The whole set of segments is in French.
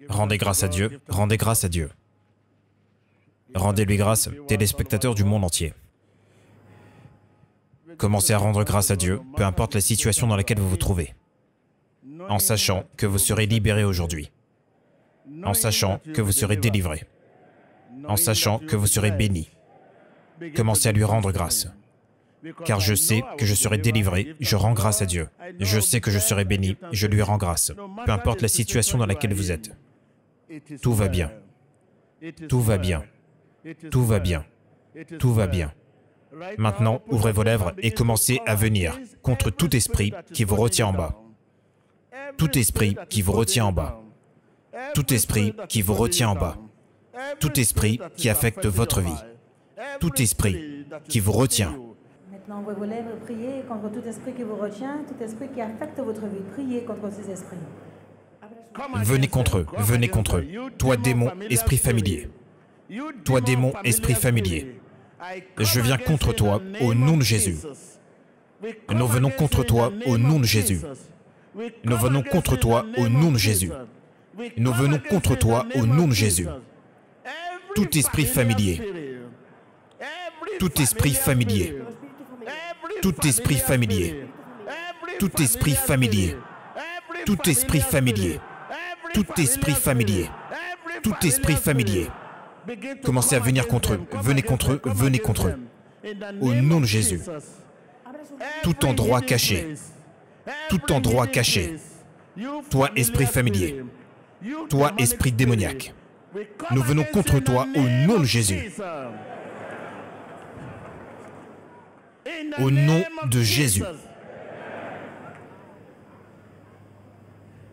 Rendez grâce à Dieu, rendez grâce à Dieu. Rendez-lui grâce, téléspectateurs du monde entier. Commencez à rendre grâce à Dieu, peu importe la situation dans laquelle vous vous trouvez, en sachant que vous serez libéré aujourd'hui, en sachant que vous serez délivré, en sachant que vous serez béni. Commencez à lui rendre grâce. Car je sais que je serai délivré, je rends grâce à Dieu. Je sais que je serai béni, je lui rends grâce. Peu importe la situation dans laquelle vous êtes. Tout va bien. Tout va bien. Tout va bien. Tout va bien. Maintenant, ouvrez vos lèvres et commencez à venir contre tout esprit qui vous retient en bas. Tout esprit qui vous retient en bas. Tout esprit qui vous retient en bas. Tout esprit qui affecte votre vie. Tout esprit qui vous retient. Maintenant, ouvrez vos lèvres et priez contre tout esprit qui vous retient, tout esprit qui affecte votre vie. Priez contre ces esprits. Venez contre eux, venez contre eux. Toi, démon, esprit familier. Toi, démon, esprit familier. Je viens contre toi au nom de Jésus. Nous venons contre toi au nom de Jésus. Nous venons contre toi au nom de Jésus. Nous venons contre toi au nom de Jésus. Tout esprit familier. Tout esprit familier. Tout esprit familier. Tout esprit familier. Tout esprit familier. Tout esprit familier. Tout esprit familier. Commencez à venir contre eux. Venez contre eux. Venez contre eux. Au nom de Jésus. Tout endroit caché. Tout endroit caché. Toi, esprit familier. Toi, esprit démoniaque. Nous venons contre toi au nom de Jésus. Au nom de Jésus.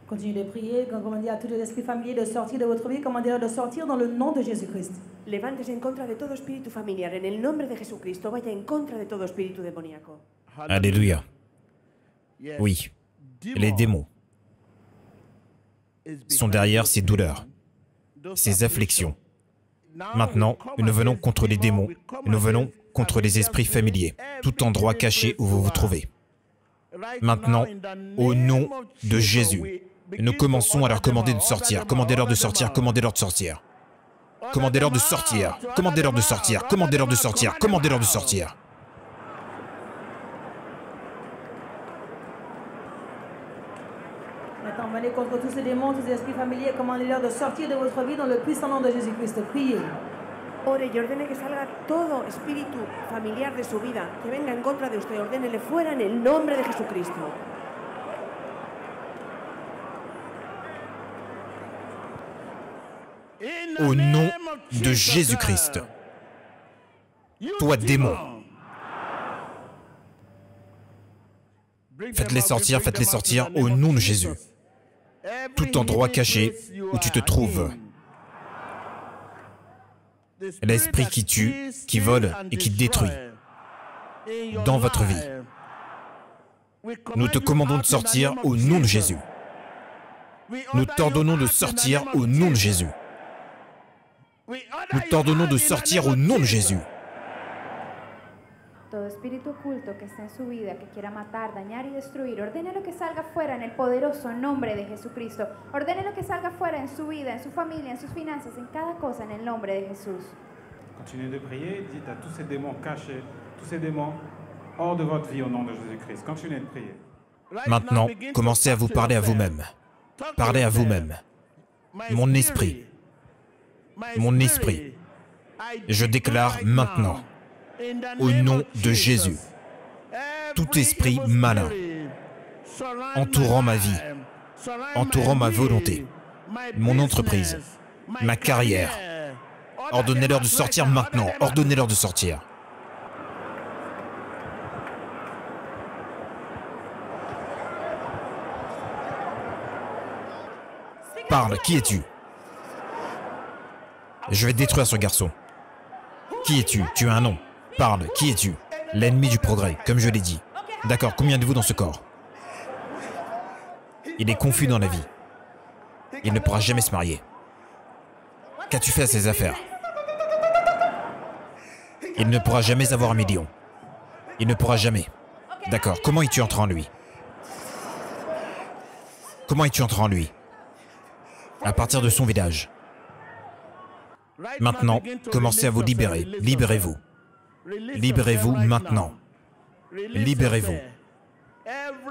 Continuez de prier, commandez à tous les esprits familiers de sortir de votre vie, commandez-leur de sortir dans le nom de Jésus-Christ. Levántese en contra de todo espíritu familiar. En el nombre de Jesucristo, vaya en contra de todo espíritu demoníaco. Alléluia. Oui, les démons sont derrière ces douleurs, ces afflictions. Maintenant, nous venons contre les démons, nous venons contre les esprits familiers, tout endroit caché où vous vous trouvez. Maintenant, au nom de Jésus, nous commençons à leur commander de sortir. Commandez-leur de sortir, commandez-leur de sortir. Commandez-leur de sortir, commandez-leur de sortir, commandez-leur de sortir, commandez-leur de sortir. Maintenant, venez contre tous ces démons, tous ces esprits familiers, commandez-leur de sortir de votre vie dans le puissant nom de Jésus-Christ. Priez. Ore y ordene que salga todo espíritu familiar de su vida, que venga en contra de usted. Ordénele fuera en el nombre de Jesucristo. Au nom de Jésus-Christ. Toi, démon. Faites-les sortir au nom de Jésus. Tout endroit caché où tu te trouves. L'esprit qui tue, qui vole et qui détruit dans votre vie. Nous te commandons de sortir au nom de Jésus. Nous t'ordonnons de sortir au nom de Jésus. Nous t'ordonnons de sortir au nom de Jésus. Todo espíritu oculto que está en su vida, que quiera matar, dañar y destruir, ordénelo que salga fuera en el poderoso nombre de Jesucristo. Ordénelo que salga fuera en su vida, en su familia, en sus finanzas, en cada cosa en el nombre de Jesús. Continuez de prier, dites à tous ces démons cachés, tous ces démons hors de votre vie au nom de Jésus-Christ. Continuez de prier. Maintenant, commencez à vous parler à vous-même. Parlez à vous-même. Mon esprit, je déclare maintenant, au nom de Jésus, tout esprit malin, entourant ma vie, entourant ma volonté, mon entreprise, ma carrière, ordonnez-leur de sortir maintenant, ordonnez-leur de sortir. Parle, qui es-tu? Je vais détruire ce garçon. Qui es-tu? Tu as un nom. Parle, qui es-tu? L'ennemi du progrès, comme je l'ai dit. D'accord, combien de vous dans ce corps? Il est confus dans la vie. Il ne pourra jamais se marier. Qu'as-tu fait à ses affaires? Il ne pourra jamais avoir 1 million. Il ne pourra jamais. D'accord, comment es-tu entré en lui? Comment es-tu entré en lui? à partir de son village. Maintenant, commencez à vous libérer. Libérez-vous. Libérez-vous maintenant. Libérez-vous.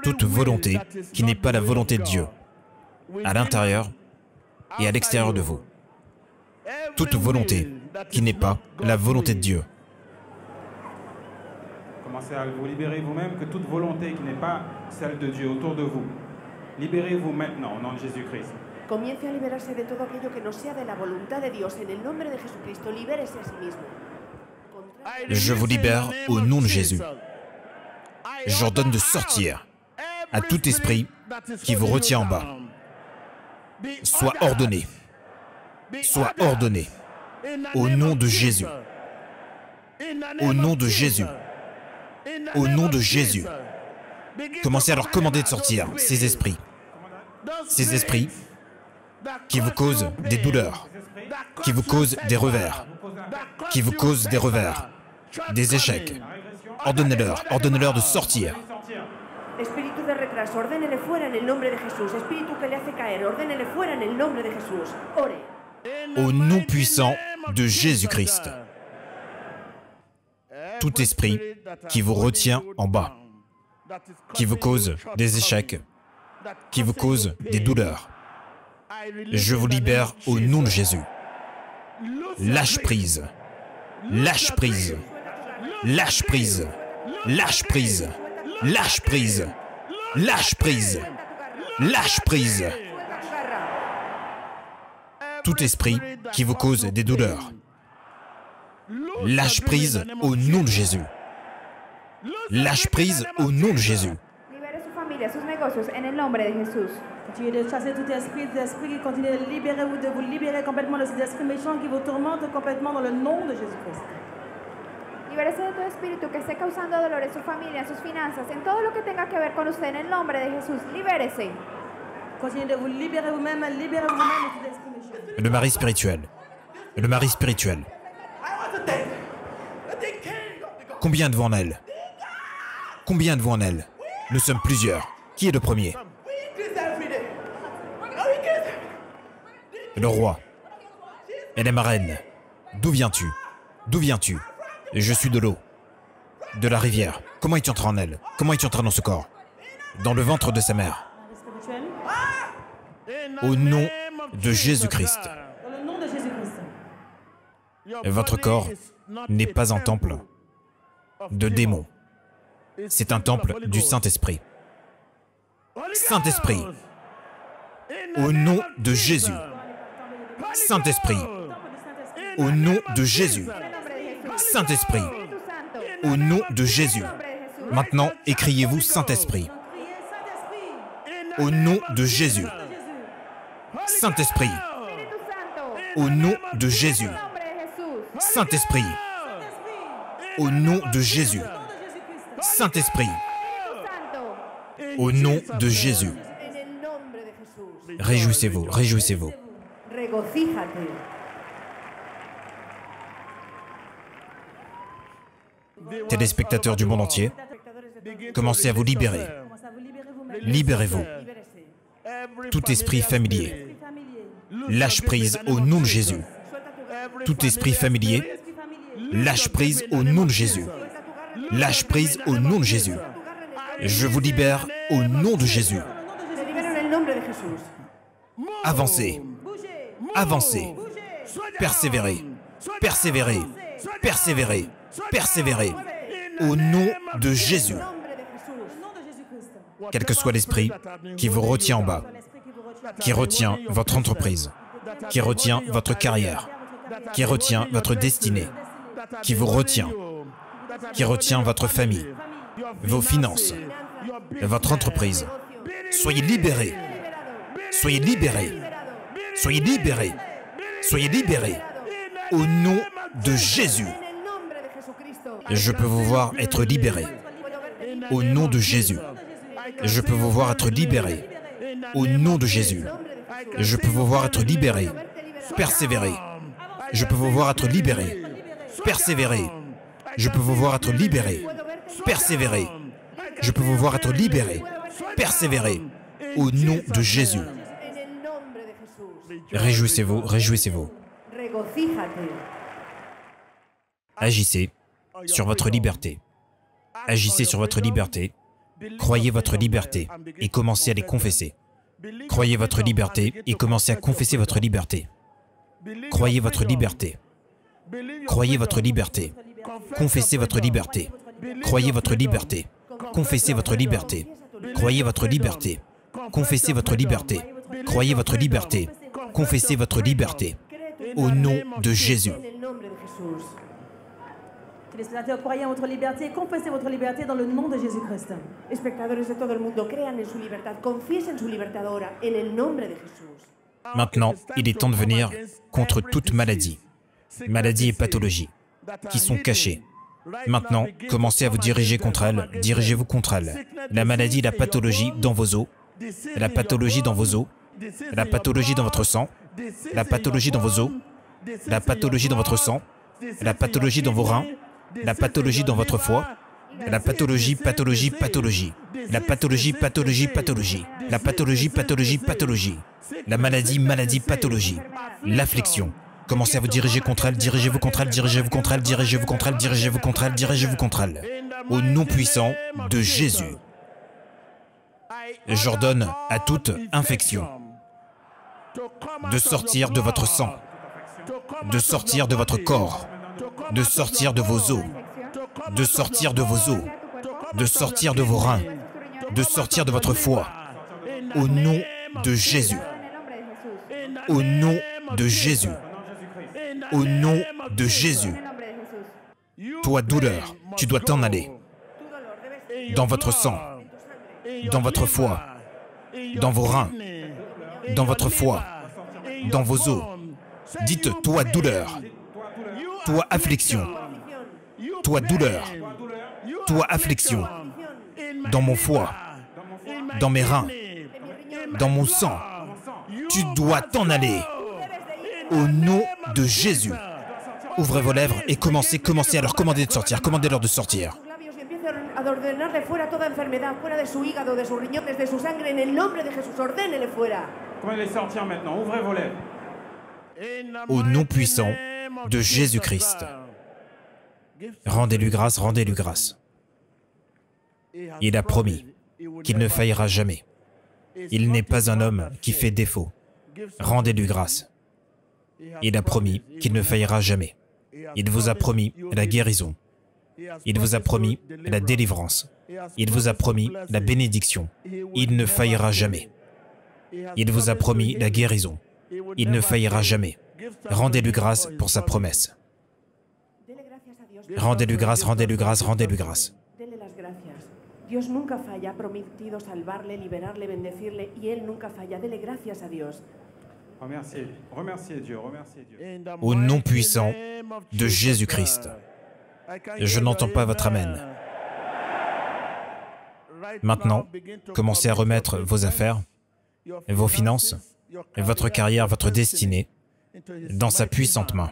Toute volonté qui n'est pas la volonté de Dieu, à l'intérieur et à l'extérieur de vous. Toute volonté qui n'est pas la volonté de Dieu. Commencez à vous libérer vous-même que toute volonté qui n'est pas celle de Dieu autour de vous. Libérez-vous maintenant au nom de Jésus-Christ. Comience a liberarse de todo aquello que no sea de la voluntad de Dios. En el nombre de Jesucristo, libérese a sí mismo. Je vous libère au nom de Jésus. J'ordonne de sortir à tout esprit qui vous retient en bas. Sois ordonné. Sois ordonné. Au nom de Jésus. Au nom de Jésus. Au nom de Jésus. Commencez à leur commander de sortir, ces esprits. Ces esprits qui vous causent des douleurs, qui vous causent des revers, qui vous causent des revers, des échecs. Ordonnez-leur de sortir. Espíritu de retraso, ordénele fuera en el nombre de Jesús. Espíritu que le hace caer, ordénele fuera en el nombre de Jesús. Ore. Au nom puissant de Jésus-Christ. Tout esprit qui vous retient en bas, qui vous cause des échecs, qui vous cause des douleurs, je vous libère au nom de Jésus. Lâche prise. Lâche prise. Lâche prise. Lâche prise. Lâche prise. Lâche prise. Lâche prise. Tout esprit qui vous cause des douleurs. Lâche prise au nom de Jésus. Lâche prise au nom de Jésus. Libere su familia, sus negocios, en el nombre de Jesús. Continuez de chasser tout esprit qui continue de vous libérer complètement de ces esprits méchants qui vous tourmentent complètement dans le nom de Jésus-Christ. Libérese de todo espíritu que esté causando dolor en su familia, en sus finanzas, en todo lo que tenga que ver con usted, en el nombre de Jesús. Libérese. Continuez de vous libérer vous-même de tout esprit méchant. Le mari spirituel. Le mari spirituel. Combien de vous en elle? Combien de vous en elle? Nous sommes plusieurs. Qui est le premier? Le roi. Elle est ma reine. D'où viens-tu? D'où viens-tu? Je suis de l'eau. De la rivière. Comment es-tu entré en elle? Comment es-tu entré dans ce corps? Dans le ventre de sa mère. Au nom de Jésus-Christ. Dans le nom de Jésus-Christ. Votre corps n'est pas un temple de démons. C'est un temple du Saint-Esprit. Saint-Esprit, au nom de Jésus. Saint-Esprit, au nom de Jésus. Saint-Esprit, au nom de Jésus. Maintenant, écriez-vous Saint-Esprit. Au nom de Jésus. Saint-Esprit, au nom de Jésus. Saint-Esprit, au nom de Jésus. Saint-Esprit, au nom de Jésus. Réjouissez-vous, réjouissez-vous. Regocíjate. Téléspectateurs du monde entier, commencez à vous libérer. Libérez-vous. Tout esprit familier, lâche prise au nom de Jésus. Tout esprit familier, lâche prise au nom de Jésus. Lâche prise au nom de Jésus. Je vous libère au nom de Jésus. Te libero en el nombre de Jesús. Avancez. Avancez. Persévérez. Persévérez. Persévérez. Persévérez. Au nom de Jésus. Quel que soit l'esprit qui vous retient en bas, qui retient votre entreprise, qui retient votre carrière, qui retient votre destinée, qui vous retient, qui retient votre famille, vos finances, votre entreprise. Soyez libérés. Soyez libérés. Soyez libérés. Soyez libérés. Au nom de Jésus. Je peux vous voir être libérés. Au nom de Jésus. Je peux vous voir être libérés. Au nom de Jésus. Je peux vous voir être libérés. Persévérez. Je peux vous voir être libérés. Persévérez. Je peux vous voir être libérés. Persévérez. Je peux vous voir être libérés. Persévérez. Au nom de Jésus. Réjouissez-vous, réjouissez-vous. Regocíjate. Agissez sur votre liberté. Agissez sur votre liberté. Croyez votre liberté et commencez à les confesser. Croyez votre liberté et commencez à confesser votre liberté. Croyez votre liberté. Croyez votre liberté. Confessez votre liberté. Croyez votre liberté. Confessez votre liberté. Croyez votre liberté. Confessez votre liberté. Croyez votre liberté. Confessez votre liberté. Au nom de Jésus. En el nombre de Jesús. Les spectateurs, croyez en votre liberté, confessez votre liberté dans le nom de Jésus-Christ. Espectadores de todo el mundo, crean en su libertad, confiesen su libertad ahora, en el nombre de Jesús. Maintenant, il est temps de venir contre toute maladie, maladie et pathologie, qui sont cachées. Maintenant, commencez à vous diriger contre elles, dirigez-vous contre elles. La maladie, la pathologie dans vos os, la pathologie dans vos os, la pathologie dans votre sang, la pathologie dans vos os, la pathologie dans votre sang, la pathologie dans vos reins, la pathologie dans votre foie, la pathologie, pathologie, pathologie, la pathologie, pathologie, pathologie, la pathologie, pathologie, pathologie, la maladie, maladie, pathologie, l'affliction. Commencez à vous diriger contre elle, dirigez-vous contre elle, dirigez-vous contre elle, dirigez-vous contre elle, dirigez-vous contre elle, dirigez-vous contre elle. Au nom puissant de Jésus, j'ordonne à toute infection de sortir de votre sang, de sortir de votre corps, de sortir de vos os, de sortir de vos os, de sortir de vos reins, de sortir de votre foie. Au nom de Jésus. Au nom de Jésus. Au nom de Jésus. Toi, douleur, tu dois t'en aller. Dans votre sang, dans votre foie, dans vos reins, dans votre foie, dans vos os. Dites, toi, douleur, toi, affliction, toi, douleur, toi, affliction, dans mon foie, dans mes reins, dans mon sang, tu dois t'en aller. Au nom de Jésus. Ouvrez vos lèvres et commencez à leur commander de sortir. Commandez-leur de sortir. A ordenarle fuera toda enfermedad, fuera de su hígado, de sus riñones, de su sangre, en el nombre de Jesús, ordénele fuera. Comment les sortir maintenant? Ouvrez vos lèvres. Au nom puissant de Jésus-Christ. Rendez-lui grâce, rendez-lui grâce. Il a promis qu'il ne faillira jamais. Il n'est pas un homme qui fait défaut. Rendez-lui grâce. Il a promis qu'il ne faillira jamais. Il vous a promis la guérison. Il vous a promis la délivrance. Il vous a promis la bénédiction. Il ne faillira jamais. Il vous a promis la guérison. Il ne faillira jamais. Rendez-lui grâce pour sa promesse. Rendez-lui grâce, rendez-lui grâce, rendez-lui grâce. Dele las gracias. Dios nunca falla, ha prometido salvarle, liberarle, bendecirle, y Él nunca falla. Dele gracias a Dios. Remerciez, remerciez Dieu, remerciez Dieu. Au nom puissant de Jésus-Christ. Je n'entends pas votre Amen. Maintenant, commencez à remettre vos affaires, vos finances, votre carrière, votre destinée dans sa puissante main.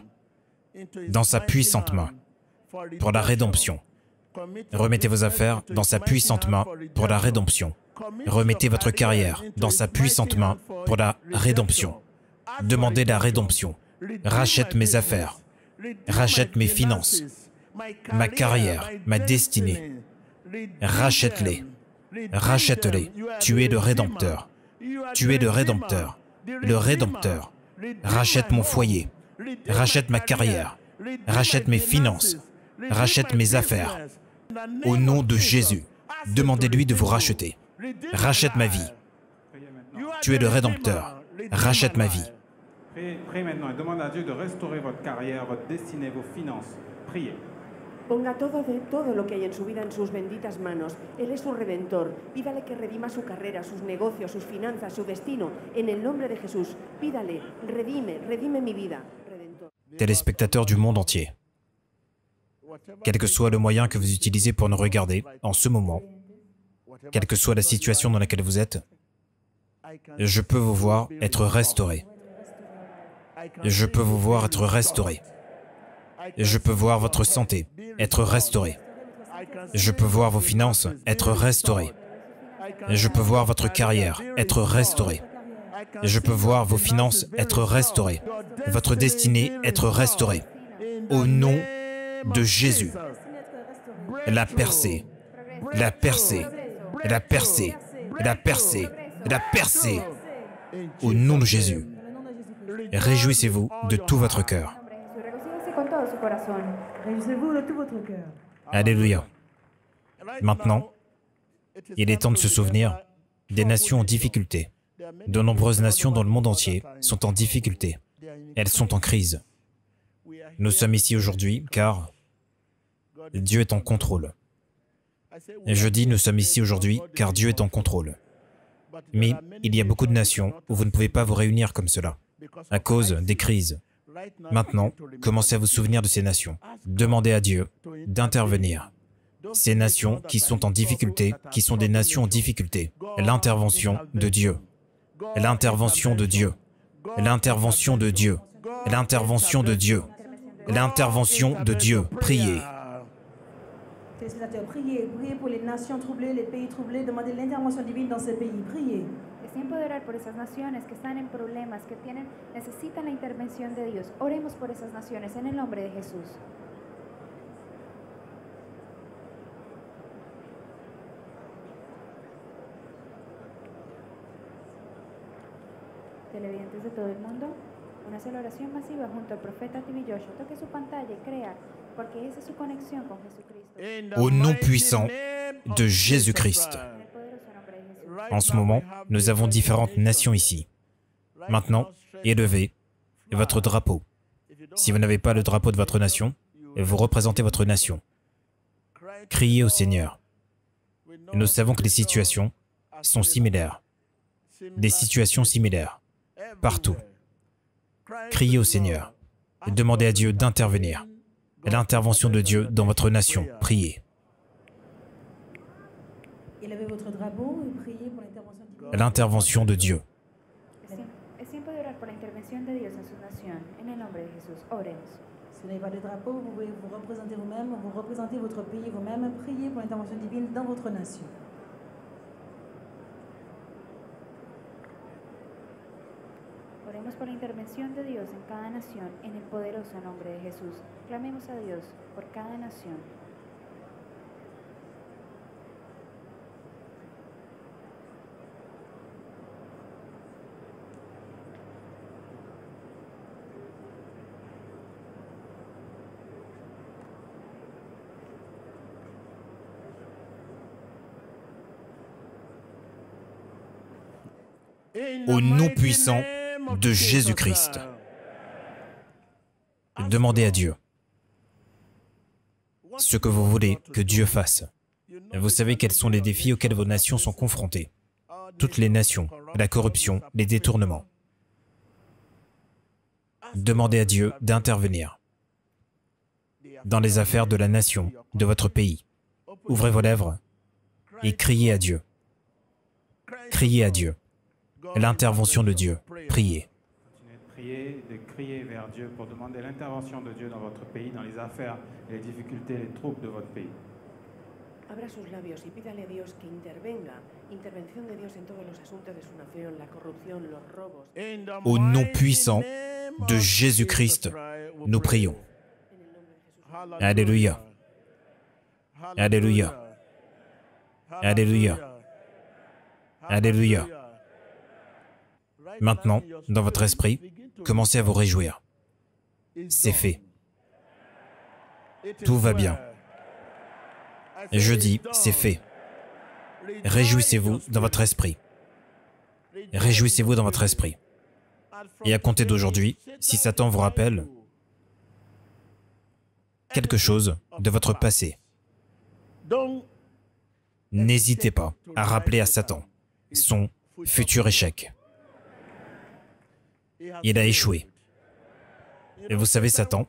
Dans sa puissante main. Pour la rédemption. Remettez vos affaires dans sa puissante main pour la rédemption. Remettez votre carrière dans sa puissante main pour la rédemption. Demandez la rédemption. Rachète mes affaires. Rachète mes finances. Ma carrière, ma destinée. Rachète-les. Rachète-les. Tu es le Rédempteur. Tu es le Rédempteur. Le Rédempteur. Rachète mon foyer. Rachète ma carrière. Rachète mes finances. Rachète mes affaires. Au nom de Jésus, demandez-lui de vous racheter. Rachète ma vie. Tu es le Rédempteur. Rachète ma vie. Priez maintenant et demandez à Dieu de restaurer votre carrière, votre destinée, vos finances. Priez. Ponga todo lo que hay en su vida en sus benditas manos. Él es su redentor. Pídale que redima su carrera, sus negocios, sus finanzas, su destino. En el nombre de Jesús, pídale, redime mi vida. Redentor. Téléspectateurs du monde entier, quel que soit le moyen que vous utilisez pour nous regarder en ce moment, quelle que soit la situation dans laquelle vous êtes, je peux vous voir être restauré. Je peux vous voir être restauré. Je peux voir votre santé être restaurée. Je peux voir vos finances être restaurées. Je peux voir votre carrière être restaurée. Je peux voir vos finances être restaurées, votre destinée être restaurée. Au nom de Jésus. La percée, la percée, la percée, la percée, la percée. Au nom de Jésus. Réjouissez-vous de tout votre cœur. Réjouissez-vous de tout votre cœur. Alléluia. Maintenant, il est temps de se souvenir des nations en difficulté. De nombreuses nations dans le monde entier sont en difficulté. Elles sont en crise. Nous sommes ici aujourd'hui car Dieu est en contrôle. Et je dis nous sommes ici aujourd'hui car Dieu est en contrôle. Mais il y a beaucoup de nations où vous ne pouvez pas vous réunir comme cela, à cause des crises. Maintenant, commencez à vous souvenir de ces nations. Demandez à Dieu d'intervenir. Ces nations qui sont en difficulté, qui sont des nations en difficulté. L'intervention de Dieu. L'intervention de Dieu. L'intervention de Dieu. L'intervention de Dieu. L'intervention de Dieu. Priez. Téléspectateurs, priez, priez pour les nations troublées, les pays troublés, demandez l'intervention divine dans ces pays, priez. Es tiempo de orar por esas naciones que están en problemas, que necesitan la intervención de Dios. Oremos por esas naciones en el nombre de Jesús. Televidentes de todo el mundo, una sola oración masiva junto al profeta TV Joshua. Toque su pantalla y crea, porque esa es su conexión con Jesucristo. Au nom puissant de Jésus-Christ. En el poderoso nombre de Jesús. En ce moment, nous avons différentes nations ici. Maintenant, élevez votre drapeau. Si vous n'avez pas le drapeau de votre nation, vous représentez votre nation. Criez au Seigneur. Nous savons que les situations sont similaires. Des situations similaires. Partout. Criez au Seigneur. Demandez à Dieu d'intervenir. L'intervention de Dieu dans votre nation. Priez. Élevez votre drapeau et priez pour l'intervention divine. L'intervention de Dieu. Es tiempo de orar por la intervención de Dios en su nación. En el nombre de Jesús, oremos. Si vous n'avez pas de drapeau, vous pouvez vous représenter vous-même, vous représentez votre pays vous-même, priez pour l'intervention divine dans votre nation. Oremos por la intervención de Dios en cada nación, en el poderoso nombre de Jesús. Clamemos a Dios por cada nación. Au nom puissant de Jésus-Christ. Demandez à Dieu ce que vous voulez que Dieu fasse. Vous savez quels sont les défis auxquels vos nations sont confrontées. Toutes les nations, la corruption, les détournements. Demandez à Dieu d'intervenir dans les affaires de la nation, de votre pays. Ouvrez vos lèvres et criez à Dieu. Criez à Dieu. L'intervention de Dieu. Priez. Continuez de crier vers Dieu pour demander l'intervention de Dieu dans votre pays, dans les affaires, les difficultés, les troubles de votre pays. Abra sus labios y pídale a Dios que intervenga. Intervención de Dios en todos los asuntos de su nación, la corrupción, los robos. Au nom puissant de Jésus-Christ, nous prions. Alléluia. Alléluia. Alléluia. Alléluia. Maintenant, dans votre esprit, commencez à vous réjouir. C'est fait. Tout va bien. Je dis, c'est fait. Réjouissez-vous dans votre esprit. Réjouissez-vous dans votre esprit. Et à compter d'aujourd'hui, si Satan vous rappelle quelque chose de votre passé, n'hésitez pas à rappeler à Satan son futur échec. Il a échoué. Et vous savez, Satan,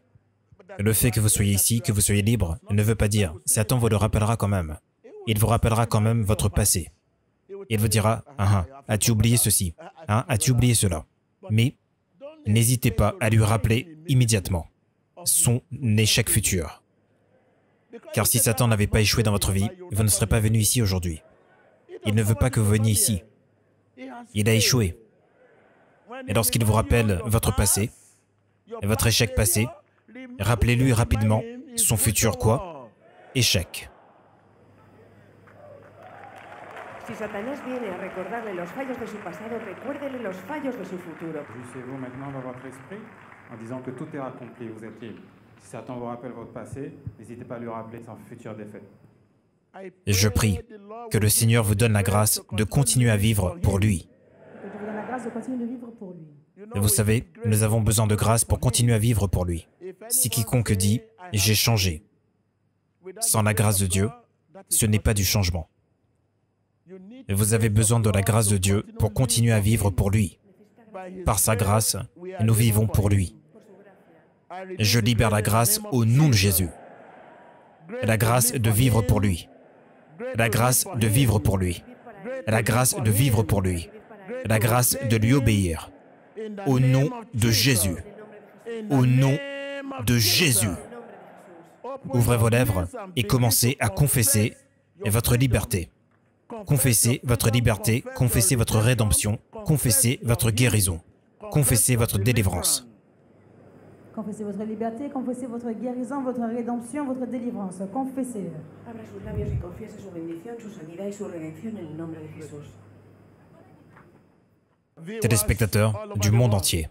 le fait que vous soyez ici, que vous soyez libre, ne veut pas dire. Satan vous le rappellera quand même. Il vous rappellera quand même votre passé. Il vous dira, as-tu oublié ceci? As-tu oublié cela? Mais n'hésitez pas à lui rappeler immédiatement son échec futur. Car si Satan n'avait pas échoué dans votre vie, vous ne serez pas venu ici aujourd'hui. Il ne veut pas que vous veniez ici. Il a échoué. Et lorsqu'il vous rappelle votre passé, votre échec passé, rappelez-lui rapidement son futur quoi? Échec. Si Satanás viene a recordarle los fallos de su pasado, recuérdele los fallos de su futuro. Réjouissez-vous maintenant dans votre esprit en disant que tout est accompli, vous êtes libre. Si Satan vous rappelle votre passé, n'hésitez pas à lui rappeler son futur défaite. Et je prie que le Seigneur vous donne la grâce de continuer à vivre pour lui. Que Dieu vous donne la grâce de continuer de vivre pour lui. Et vous savez, nous avons besoin de grâce pour continuer à vivre pour lui. Si quiconque dit « j'ai changé », sans la grâce de Dieu, ce n'est pas du changement. Et vous avez besoin de la grâce de Dieu pour continuer à vivre pour lui. Par sa grâce, nous vivons pour lui. Je libère la grâce au nom de Jésus. La grâce de vivre pour lui. La grâce de vivre pour lui. La grâce de vivre pour lui. La grâce de lui obéir. Au nom de Jésus. Au nom de Jésus. Ouvrez vos lèvres et commencez à confesser votre liberté. Confessez votre liberté, confessez votre rédemption, confessez votre guérison, confessez votre délivrance. Confessez votre liberté, confessez votre guérison, votre rédemption, votre délivrance. Confessez. Abra sus labios y confiese su bendición, su sanidad y su redención en el nombre de Jesús. Téléspectateurs du monde entier,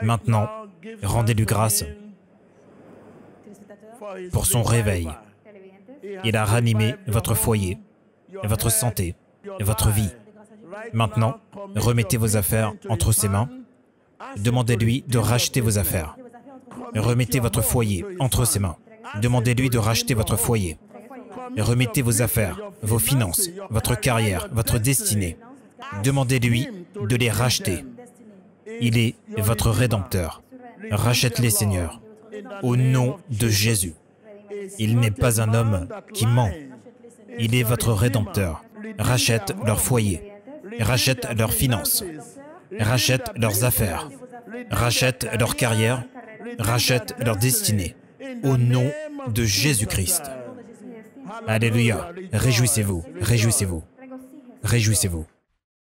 maintenant, rendez-lui grâce pour son réveil. Il a ranimé votre foyer, votre santé, votre vie. Maintenant, remettez vos affaires entre ses mains. Demandez-lui de racheter vos affaires. Remettez votre foyer entre ses mains. Demandez-lui de racheter votre foyer. Remettez vos affaires, vos finances, votre carrière, votre destinée. Demandez-lui de les racheter. Il est votre Rédempteur. Rachète-les, Seigneur, au nom de Jésus. Il n'est pas un homme qui ment. Il est votre Rédempteur. Rachète leur foyer. Rachète leurs finances. Rachète leurs affaires. Rachète leur carrière. Rachète leur destinée. Au nom de Jésus-Christ. Alléluia. Réjouissez-vous. Réjouissez-vous. Réjouissez-vous.